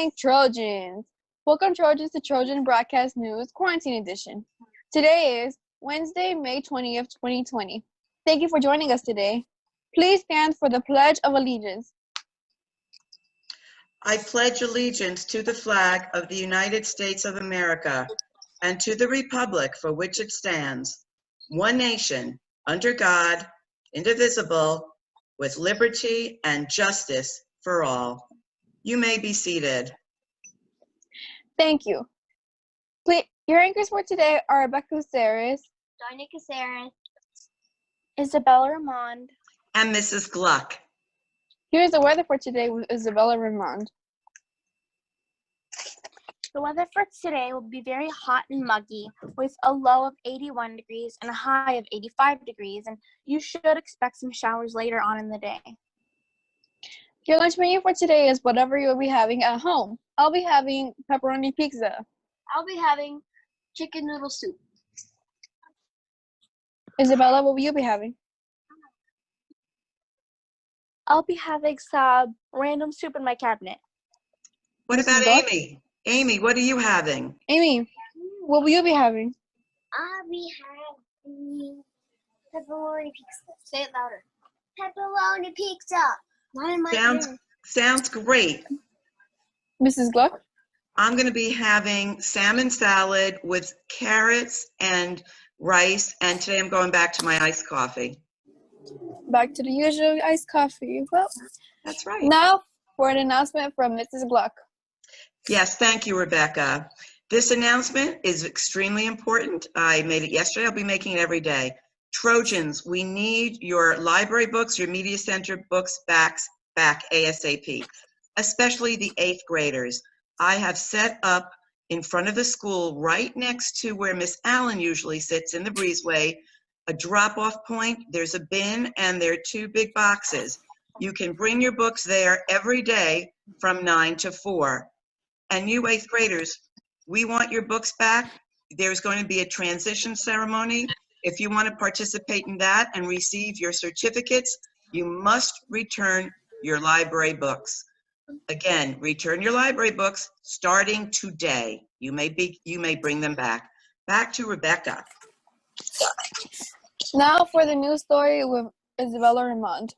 morning, Trojans. Welcome, Trojans, to Trojan Broadcast News Quarantine Edition. Today is Wednesday, May 20th, 2020. Thank you for joining us today. Please stand for the Pledge of Allegiance. I pledge allegiance to the flag of the United States of America and to the republic for which it stands, one nation, under God, indivisible, with liberty and justice for all. You may be seated. Thank you. Your anchors for today are Rebecca Caceres, Doña Caceres, Isabella Ramond, And Mrs. Gluck. Here's the weather for today with Isabella Ramond. The weather for today will be very hot and muggy with a low of 81 degrees and a high of 85 degrees, and you should expect some showers later on in the day. Your lunch menu for today is whatever you'll be having at home. I'll be having pepperoni pizza. I'll be having chicken noodle soup. Isabella, what will you be having? I'll be having some random soup in my cabinet. What about Gluck? Amy? Amy, what are you having? Amy, what will you be having? I'll be having pepperoni pizza. Say it louder. Pepperoni pizza. Not in my ear. Sounds great. Mrs. Gluck? I'm going to be having salmon salad with carrots and rice, and today I'm going back to my iced coffee. Back to the usual iced coffee. Well, That's right. now for an announcement from Mrs. Gluck. Yes, thank you, Rebecca. This announcement is extremely important. I made it yesterday. I'll be making it every day. Trojans, we need your library books, your media center books back ASAP, especially the 8th graders. I have set up in front of the school right next to where Miss Allen usually sits in the breezeway, a drop-off point. There's a bin and there are 2 big boxes. You can bring your books there every day from 9 to 4. And you 8th graders, we want your books back. There's going to be a transition ceremony. If you want to participate in that and receive your certificates, you must return your library books. Again, return your library books starting today. You may bring them back. Back to Rebecca. Now for the news story with Isabella Ramond.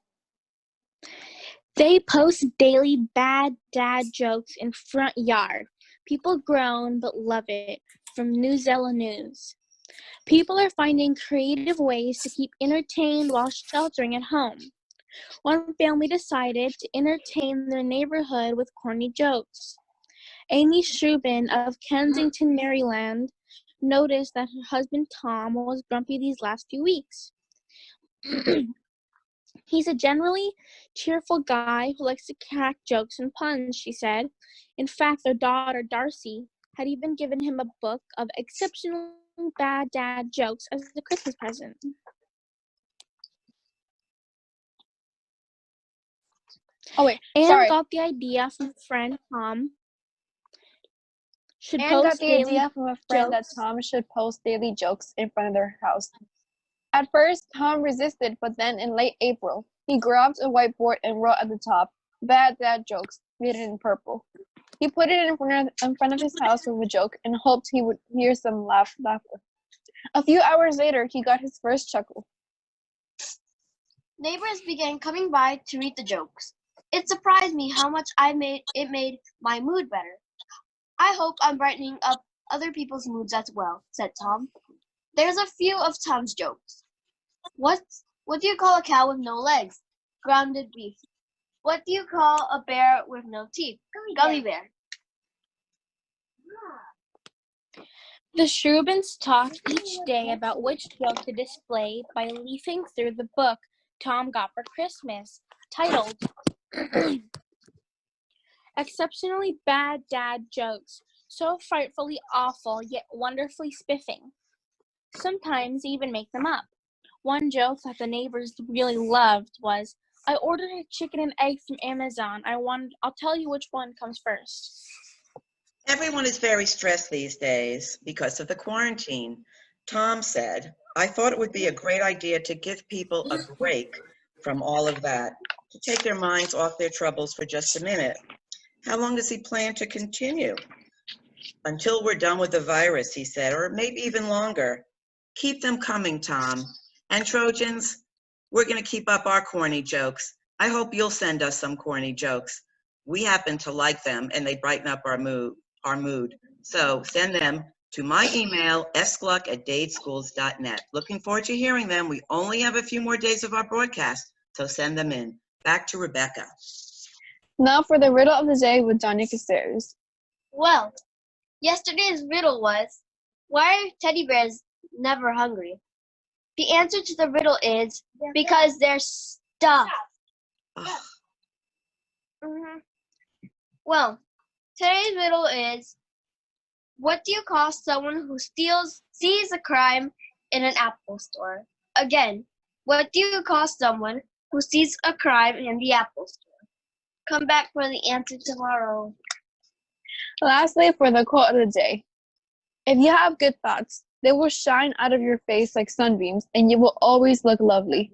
They post daily bad dad jokes in front yard. People groan but love it. From Newzella News. People are finding creative ways to keep entertained while sheltering at home. One family decided to entertain their neighborhood with corny jokes. Amy Shrubin of Kensington, Maryland, noticed that her husband Tom was grumpy these last few weeks. He's a generally cheerful guy who likes to crack jokes and puns, she said. In fact, their daughter, Darcy, had even given him a book of exceptionally bad dad jokes as a Christmas present. Oh, wait, Anne sorry. got the idea from a friend Tom should Anne post got the daily idea from a friend that jokes. Tom should post daily jokes in front of their house. At first, Tom resisted, but then in late April, he grabbed a whiteboard and wrote at the top, "Bad dad jokes," written in purple. He put it in front of his house with a joke and hoped he would hear some laughter. A few hours later, he got his first chuckle. Neighbors began coming by to read the jokes. It surprised me how much it made my mood better. I hope I'm brightening up other people's moods as well, said Tom. There's a few of Tom's jokes. What do you call a cow with no legs? Grounded beef. What do you call a bear with no teeth? Gummy bear. The Shrubins talk each day about which joke to display by leafing through the book Tom got for Christmas, titled Exceptionally Bad Dad Jokes, So Frightfully Awful Yet Wonderfully Spiffing. Sometimes they even make them up. One joke that the neighbors really loved was, "I ordered a chicken and egg from Amazon. I'll tell you which one comes first." Everyone is very stressed these days because of the quarantine. Tom said, "I thought it would be a great idea to give people a break from all of that, to take their minds off their troubles for just a minute. How long does he plan to continue? Until we're done with the virus, he said, or maybe even longer. Keep them coming, Tom. And Trojans, we're going to keep up our corny jokes. I hope you'll send us some corny jokes. We happen to like them, and they brighten up our mood. So send them to my email, sgluck@dadeschools.net. Looking forward to hearing them. We only have a few more days of our broadcast, so send them in. Back to Rebecca. Now for the riddle of the day with Danya Caceres. Well, yesterday's riddle was, why are teddy bears never hungry? The answer to the riddle is, because they're stuffed. Ugh. Well, today's riddle is, what do you call someone who sees a crime in an Apple store? Again, what do you call someone who sees a crime in the Apple store? Come back for the answer tomorrow. Lastly, for the quote of the day. If you have good thoughts, they will shine out of your face like sunbeams, and you will always look lovely.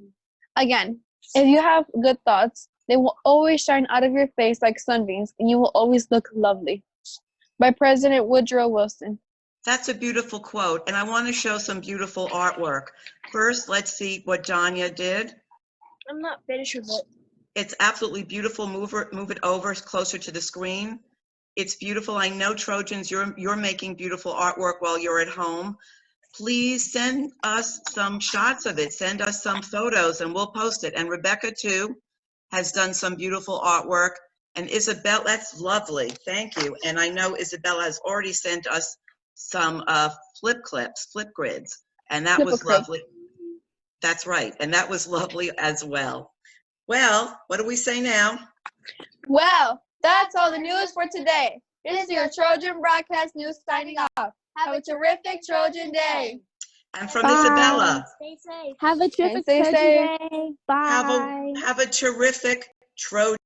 Again, if you have good thoughts, they will always shine out of your face like sunbeams, and you will always look lovely. By President Woodrow Wilson. That's a beautiful quote, and I want to show some beautiful artwork. First, let's see what Danya did. I'm not finished with it. It's absolutely beautiful. Move it over closer to the screen. It's beautiful. I know, Trojans, you're making beautiful artwork while you're at home. Please send us some shots of it. Send us some photos, and we'll post it. And Rebecca, too, has done some beautiful artwork. And Isabel, that's lovely. Thank you. And I know Isabella has already sent us some flip grids. And that was lovely. That's right. And that was lovely as well. Well, what do we say now? Well, that's all the news for today. This is your Trojan Broadcast News signing off. Have a terrific Trojan day. And from Bye. Isabella, Stay safe. Have a terrific stay Trojan safe. day. Bye. have a terrific Trojan